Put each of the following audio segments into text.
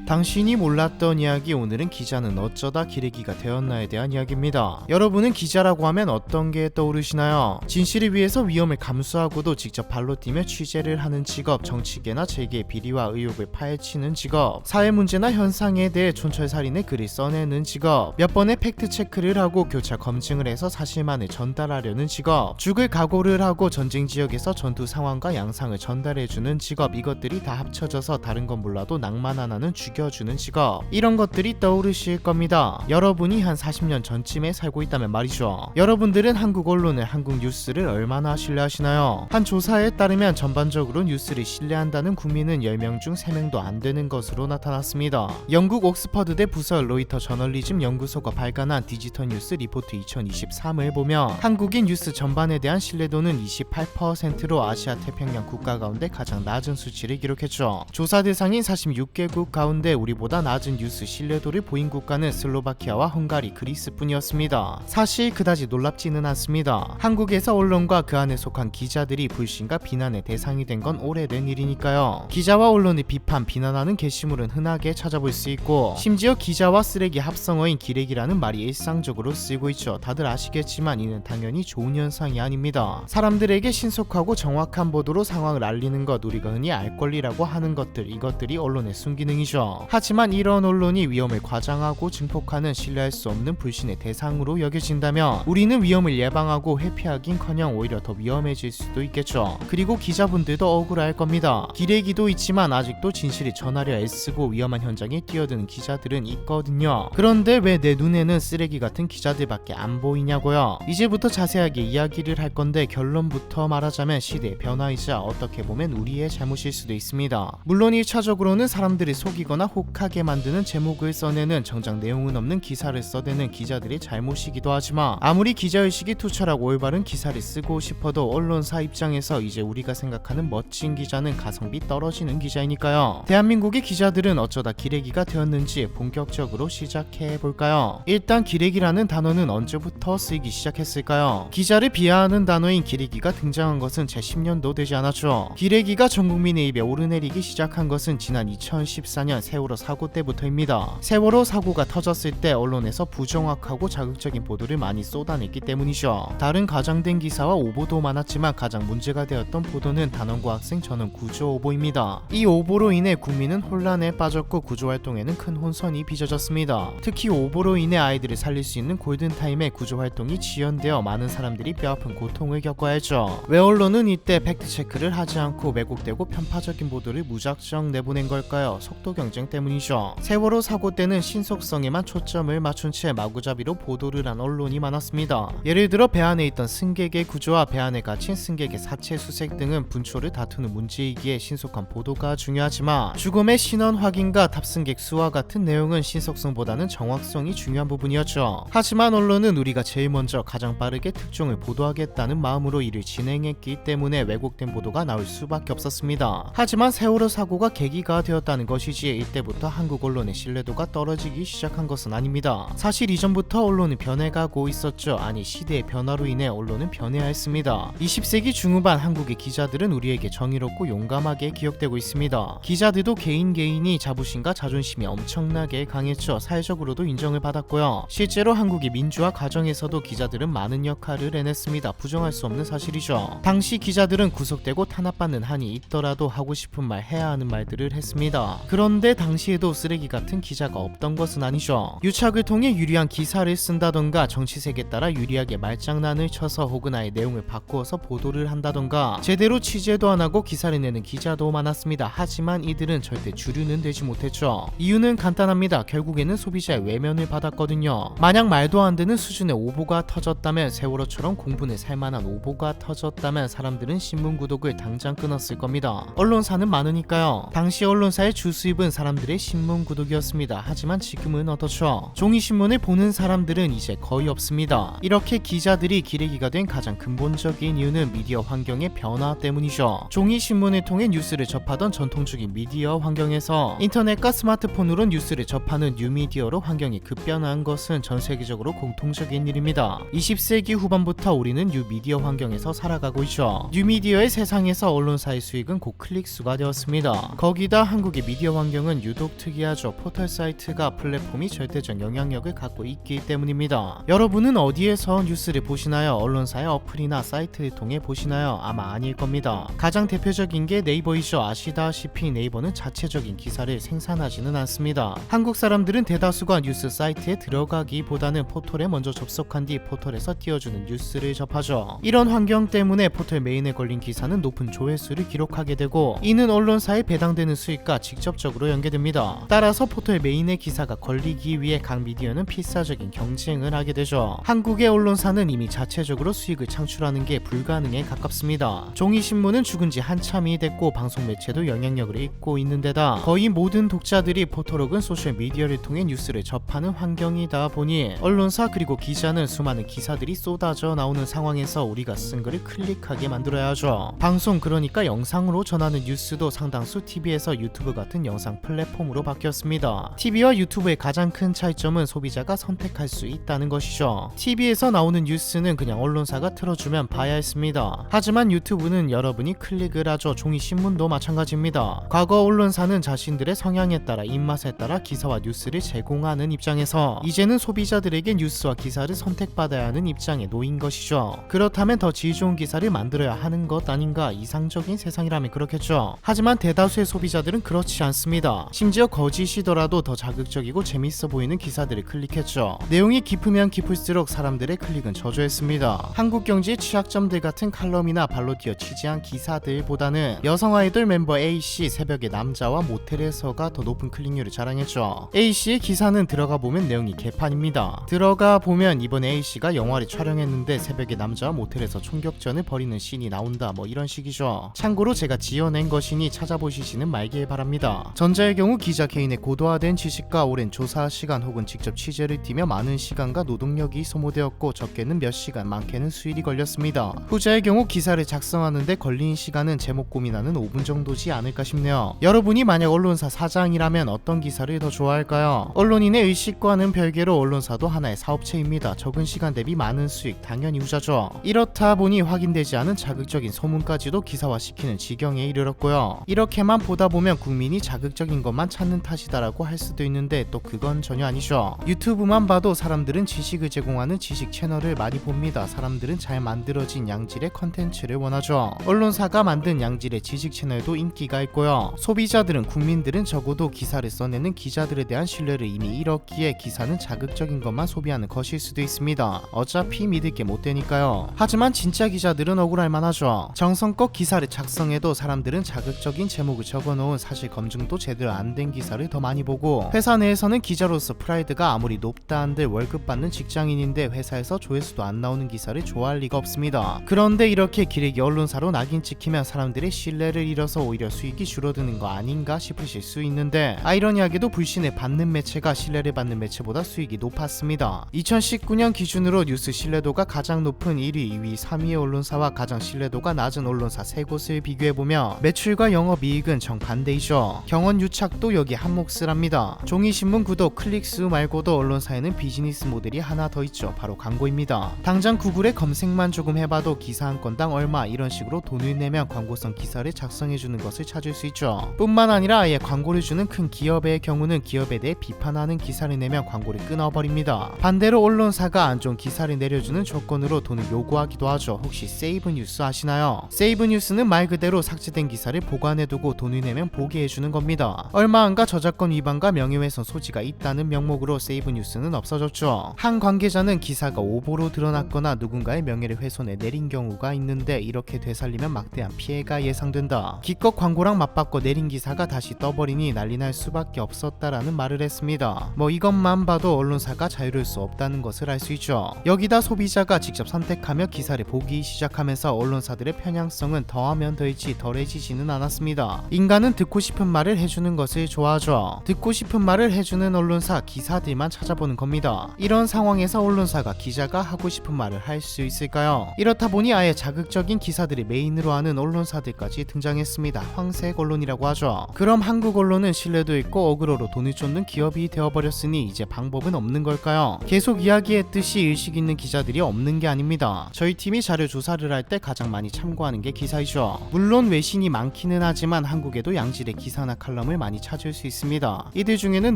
당신이 몰랐던 이야기. 오늘은 기자는 어쩌다 기레기가 되었나에 대한 이야기입니다. 여러분은 기자라고 하면 어떤 게 떠오르시나요? 진실을 위해서 위험을 감수하고도 직접 발로 뛰며 취재를 하는 직업, 정치계나 재계의 비리와 의혹을 파헤치는 직업, 사회 문제나 현상에 대해 촌철살인의 글을 써내는 직업, 몇 번의 팩트 체크를 하고 교차 검증을 해서 사실만을 전달하려는 직업, 죽을 각오를 하고 전쟁 지역에서 전투 상황과 양상을 전달해주는 직업, 이것들이 다 합쳐져서 다른 건 몰라도 낭만 하나는 죽여주는 직업, 이런 것들이 떠오르실 겁니다. 여러분이 한 40년 전쯤에 살고 있다면 말이죠. 여러분들은 한국 언론을, 한국 뉴스를 얼마나 신뢰하시나요? 한 조사에 따르면 전반적으로 뉴스를 신뢰한다는 국민은 10명 중 3명도 안 되는 것으로 나타났습니다. 영국 옥스퍼드대 부서 로이터 저널리즘 연구소가 발간한 디지털 뉴스 리포트 2023을 보면 한국인 뉴스 전반에 대한 신뢰도는 28%로 아시아 태평양 국가 가운데 가장 낮은 수치를 기록했죠. 조사 대상인 46개국 가운데 우리보다 낮은 뉴스 신뢰도를 보인 국가는 슬로바키아와 헝가리, 그리스뿐이었습니다. 사실 그다지 놀랍지는 않습니다. 한국에서 언론과 그 안에 속한 기자들이 불신과 비난의 대상이 된 건 오래된 일이니까요. 기자와 언론을 비판, 비난하는 게시물은 흔하게 찾아볼 수 있고, 심지어 기자와 쓰레기 합성어인 기레기라는 말이 일상적으로 쓰이고 있죠. 다들 아시겠지만 이는 당연히 좋은 현상이 아닙니다. 사람들에게 신속하고 정확한 보도로 상황을 알리는 것, 우리가 흔히 알 권리라고 하는 것들, 이것들이 언론의 순기능이죠. 하지만 이런 언론이 위험을 과장하고 증폭하는 신뢰할 수 없는 불신의 대상으로 여겨진다면 우리는 위험을 예방하고 회피하긴커녕 오히려 더 위험해질 수도 있겠죠. 그리고 기자분들도 억울할 겁니다. 기레기도 있지만 아직도 진실을 전하려 애쓰고 위험한 현장에 뛰어드는 기자들은 있거든요. 그런데 왜 내 눈에는 쓰레기 같은 기자들밖에 안 보이냐고요. 이제부터 자세하게 이야기를 할 건데, 결론부터 말하자면 시대의 변화이자 어떻게 보면 우리의 잘못일 수도 있습니다. 물론 1차적으로는 사람들이 속이거나 혹하게 만드는 제목을 써내는, 정작 내용은 없는 기사를 써대는 기자들의 잘못이기도 하지만, 아무리 기자의식이 투철하고 올바른 기사를 쓰고 싶어도 언론사 입장에서 이제 우리가 생각하는 멋진 기자는 가성비 떨어지는 기자이니까요. 대한민국의 기자들은 어쩌다 기레기가 되었는지 본격적으로 시작해볼까요? 일단 기레기라는 단어는 언제부터 쓰이기 시작했을까요? 기자를 비하하는 단어인 기레기가 등장한 것은 채 10년도 되지 않았죠. 기레기가 전 국민의 입에 오르내리기 시작한 것은 지난 2014년 세월호 사고 때부터입니다. 세월호 사고가 터졌을 때 언론에서 부정확하고 자극적인 보도를 많이 쏟아냈기 때문이죠. 다른 과장된 기사와 오보도 많았지만 가장 문제가 되었던 보도는 단원고 학생 전원 구조 오보입니다. 이 오보로 인해 국민은 혼란에 빠졌고 구조활동에는 큰 혼선이 빚어졌습니다. 특히 오보로 인해 아이들을 살릴 수 있는 골든타임에 구조활동이 지연되어 많은 사람들이 뼈아픈 고통을 겪어야 했죠. 왜 언론은 이때 팩트체크를 하지 않고 왜곡되고 편파적인 보도를 무작정 내보낸 걸까요? 속도 경쟁 때문이죠. 세월호 사고 때는 신속성에만 초점을 맞춘 채 마구잡이로 보도를 한 언론이 많았습니다. 예를 들어 배 안에 있던 승객의 구조와 배 안에 갇힌 승객의 사체 수색 등은 분초를 다투는 문제이기에 신속한 보도가 중요하지만, 죽음의 신원 확인과 탑승객 수와 같은 내용은 신속성보다는 정확성이 중요한 부분이었죠. 하지만 언론은 우리가 제일 먼저 가장 빠르게 특종을 보도하겠다는 마음으로 일을 진행했기 때문에 왜곡된 보도가 나올 수밖에 없었습니다. 하지만 세월호 사고가 계기가 되었다는 것이지 이때부터 한국 언론의 신뢰도가 떨어지기 시작한 것은 아닙니다. 사실 이전부터 언론은 변해가고 있었죠. 아니, 시대의 변화로 인해 언론은 변해야 했습니다. 20세기 중후반 한국의 기자들은 우리에게 정의롭고 용감하게 기억되고 있습니다. 기자들도 개인이 자부심과 자존심이 엄청나게 강했죠. 사회적으로도 인정을 받았고요. 실제로 한국의 민주화 과정에서도 기자들은 많은 역할을 해냈습니다. 부정할 수 없는 사실이죠. 당시 기자들은 구속되고 탄압받는 한이 있더라도 하고 싶은 말, 해야 하는 말들을 했습니다. 그런데 당시에도 쓰레기 같은 기자가 없던 것은 아니죠. 유착을 통해 유리한 기사를 쓴다던가, 정치색에 따라 유리하게 말장난을 쳐서 혹은 아예 내용을 바꾸어서 보도를 한다던가, 제대로 취재도 안 하고 기사를 내는 기자도 많았습니다. 하지만 이들은 절대 주류는 되지 못했죠. 이유는 간단합니다. 결국에는 소비자의 외면을 받았거든요. 만약 말도 안 되는 수준의 오보가 터졌다면, 세월호처럼 공분을 살만한 오보가 터졌다면 사람들은 신문 구독을 당장 끊었을 겁니다. 언론사는 많으니까요. 당시 언론사의 주수입은 사람들 사람들의 신문 구독이었습니다. 하지만 지금은 어떻죠? 종이신문을 보는 사람들은 이제 거의 없습니다. 이렇게 기자들이 기레기가 된 가장 근본적인 이유는 미디어 환경의 변화 때문이죠. 종이신문을 통해 뉴스를 접하던 전통적인 미디어 환경에서 인터넷과 스마트폰으로 뉴스를 접하는 뉴미디어로 환경이 급변한 것은 전 세계적으로 공통적인 일입니다. 20세기 후반부터 우리는 뉴미디어 환경에서 살아가고 있죠. 뉴미디어의 세상에서 언론사의 수익은 곧 클릭수가 되었습니다. 거기다 한국의 미디어 환경은 유독 특이하죠. 포털 사이트가 플랫폼이 절대적 영향력을 갖고 있기 때문입니다. 여러분은 어디에서 뉴스를 보시나요? 언론사의 어플이나 사이트를 통해 보시나요? 아마 아닐 겁니다. 가장 대표적인 게 네이버이죠. 아시다시피 네이버는 자체적인 기사를 생산하지는 않습니다. 한국 사람들은 대다수가 뉴스 사이트에 들어가기보다는 포털에 먼저 접속한 뒤 포털에서 띄워주는 뉴스를 접하죠. 이런 환경 때문에 포털 메인에 걸린 기사는 높은 조회수를 기록하게 되고 이는 언론사에 배당되는 수익과 직접적으로 연계됩니다. 따라서 포털 메인의 기사가 걸리기 위해 각 미디어는 필사적인 경쟁을 하게 되죠. 한국의 언론사는 이미 자체적으로 수익을 창출하는 게 불가능에 가깝습니다. 종이신문은 죽은 지 한참이 됐고 방송 매체도 영향력을 잃고 있는 데다 거의 모든 독자들이 포털 혹은 소셜미디어를 통해 뉴스를 접하는 환경이다 보니 언론사 그리고 기자는 수많은 기사들이 쏟아져 나오는 상황에서 우리가 쓴 글을 클릭하게 만들어야 하죠. 방송 그러니까 영상으로 전하는 뉴스도 상당수 TV에서 유튜브 같은 영상 플랫폼으로 바뀌었습니다. TV와 유튜브의 가장 큰 차이점은 소비자가 선택할 수 있다는 것이죠. TV에서 나오는 뉴스는 그냥 언론사가 틀어주면 봐야 했습니다. 하지만 유튜브는 여러분이 클릭을 하죠. 종이신문도 마찬가지입니다. 과거 언론사는 자신들의 성향에 따라 입맛에 따라 기사와 뉴스를 제공하는 입장에서 이제는 소비자들에게 뉴스와 기사를 선택받아야 하는 입장에 놓인 것이죠. 그렇다면 더 질 좋은 기사를 만들어야 하는 것 아닌가? 이상적인 세상이라면 그렇겠죠. 하지만 대다수의 소비자들은 그렇지 않습니다. 심지어 거짓이더라도 더 자극적이고 재밌어 보이는 기사들을 클릭했죠. 내용이 깊으면 깊을수록 사람들의 클릭은 저조했습니다. 한국경제의 취약점들 같은 칼럼이나 발로 뛰어 취재한 기사들보다는 여성 아이돌 멤버 A씨 새벽에 남자와 모텔에서가 더 높은 클릭률을 자랑했죠. A씨의 기사는 들어가 보면 내용이 개판입니다. 들어가 보면 이번에 A씨가 영화를 촬영했는데 새벽에 남자와 모텔에서 총격전을 벌이는 씬이 나온다 뭐 이런 식이죠. 참고로 제가 지어낸 것이니 찾아보시지는 말길 바랍니다. 전자의 경우 기자 개인의 고도화된 지식과 오랜 조사 시간 혹은 직접 취재를 뛰며 많은 시간과 노동력이 소모되었고 적게는 몇 시간 많게는 수일이 걸렸습니다. 후자의 경우 기사를 작성하는데 걸린 시간은 제목 고민하는 5분 정도지 않을까 싶네요. 여러분이 만약 언론사 사장이라면 어떤 기사를 더 좋아할까요? 언론인의 의식과는 별개로 언론사도 하나의 사업체입니다. 적은 시간 대비 많은 수익 당연히 후자죠. 이렇다 보니 확인되지 않은 자극적인 소문까지도 기사화시키는 지경에 이르렀고요. 이렇게만 보다 보면 국민이 자극적인 것만 찾는 탓이다라고 할 수도 있는데 또 그건 전혀 아니죠. 유튜브만 봐도 사람들은 지식을 제공하는 지식 채널을 많이 봅니다. 사람들은 잘 만들어진 양질의 컨텐츠를 원하죠. 언론사가 만든 양질의 지식 채널도 인기가 있고요. 소비자들은 국민들은 적어도 기사를 써내는 기자들에 대한 신뢰를 이미 잃었기에 기사는 자극적인 것만 소비하는 것일 수도 있습니다. 어차피 믿을 게 못 되니까요. 하지만 진짜 기자들은 억울할 만하죠. 정성껏 기사를 작성해도 사람들은 자극적인 제목을 적어놓은 사실 검증도 제대로 안 된 기사를 더 많이 보고 회사 내에서는 기자로서 프라이드가 아무리 높다 한들 월급 받는 직장인인데 회사에서 조회수도 안 나오는 기사를 좋아할 리가 없습니다. 그런데 이렇게 기레기 언론사로 낙인 찍히면 사람들의 신뢰를 잃어서 오히려 수익이 줄어드는 거 아닌가 싶으실 수 있는데 아이러니하게도 불신을 받는 매체가 신뢰를 받는 매체보다 수익이 높았습니다. 2019년 기준으로 뉴스 신뢰도가 가장 높은 1위, 2위, 3위의 언론사와 가장 신뢰도가 낮은 언론사 세 곳을 비교해보며 매출과 영업이익은 정반대이죠. 경원 유착도 여기 한몫을합니다. 종이신문 구독, 클릭수 말고도 언론사에는 비즈니스 모델이 하나 더 있죠. 바로 광고입니다. 당장 구글에 검색만 조금 해봐도 기사 한 건당 얼마 이런 식으로 돈을 내면 광고성 기사를 작성해주는 것을 찾을 수 있죠. 뿐만 아니라 아예 광고를 주는 큰 기업의 경우는 기업에 대해 비판하는 기사를 내면 광고를 끊어버립니다. 반대로 언론사가 안 좋은 기사를 내려주는 조건으로 돈을 요구하기도 하죠. 혹시 세이브 뉴스 아시나요? 세이브 뉴스는 말 그대로 삭제된 기사를 보관해두고 돈을 내면 보게 해주는 겁니다. 얼마 안가 저작권 위반과 명예훼손 소지가 있다는 명목으로 세이브 뉴스는 없어졌죠. 한 관계자는 기사가 오보로 드러났거나 누군가의 명예를 훼손해 내린 경우가 있는데 이렇게 되살리면 막대한 피해가 예상된다. 기껏 광고랑 맞바꿔 내린 기사가 다시 떠버리니 난리 날 수밖에 없었다라는 말을 했습니다. 뭐 이것만 봐도 언론사가 자유로울 수 없다는 것을 알 수 있죠. 여기다 소비자가 직접 선택하며 기사를 보기 시작하면서 언론사들의 편향성은 더하면 더했지 덜해지지는 않았습니다. 인간은 듣고 싶은 말을 해주는 듣는 것을 좋아하죠. 듣고 싶은 말을 해주는 언론사, 기사들만 찾아보는 겁니다. 이런 상황에서 언론사가 기자가 하고 싶은 말을 할 수 있을까요? 이렇다 보니 아예 자극적인 기사들이 메인으로 하는 언론사들까지 등장했습니다. 황색 언론이라고 하죠. 그럼 한국 언론은 신뢰도 있고 어그로로 돈을 쫓는 기업이 되어버렸으니 이제 방법은 없는 걸까요? 계속 이야기했듯이 일식 있는 기자들이 없는 게 아닙니다. 저희 팀이 자료 조사를 할 때 가장 많이 참고하는 게 기사이죠. 물론 외신이 많기는 하지만 한국에도 양질의 기사나 칼럼을 많이 찾을 수 있습니다. 이들 중에는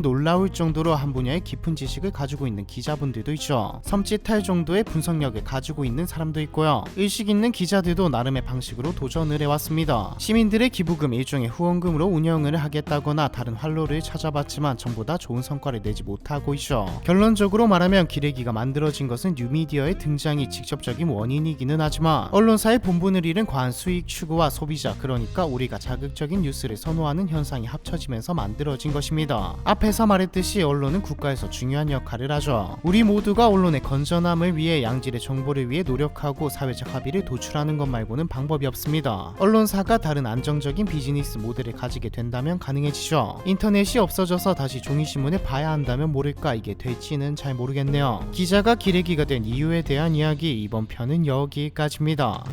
놀라울 정도로 한 분야의 깊은 지식을 가지고 있는 기자분들도 있죠. 섬찟할 정도의 분석력을 가지고 있는 사람도 있고요. 일식 있는 기자들도 나름의 방식으로 도전을 해왔습니다. 시민들의 기부금, 일종의 후원금으로 운영을 하겠다거나 다른 활로를 찾아봤지만 전부 다 좋은 성과를 내지 못하고 있죠. 결론적으로 말하면 기레기가 만들어진 것은 뉴미디어의 등장이 직접적인 원인이기는 하지만 언론사의 본분을 잃은 과한 수익 추구와 소비자, 그러니까 우리가 자극적인 뉴스를 선호하는 현상이 합쳐지면서 만들어진 것입니다. 앞에서 말했듯이 언론은 국가에서 중요한 역할을 하죠. 우리 모두가 언론의 건전함을 위해 양질의 정보를 위해 노력하고 사회적 합의를 도출하는 것 말고는 방법이 없습니다. 언론사가 다른 안정적인 비즈니스 모델을 가지게 된다면 가능해지죠. 인터넷이 없어져서 다시 종이신문을 봐야 한다면 모를까 이게 될지는 잘 모르겠네요. 기자가 기레기가 된 이유에 대한 이야기, 이번 편은 여기까지입니다.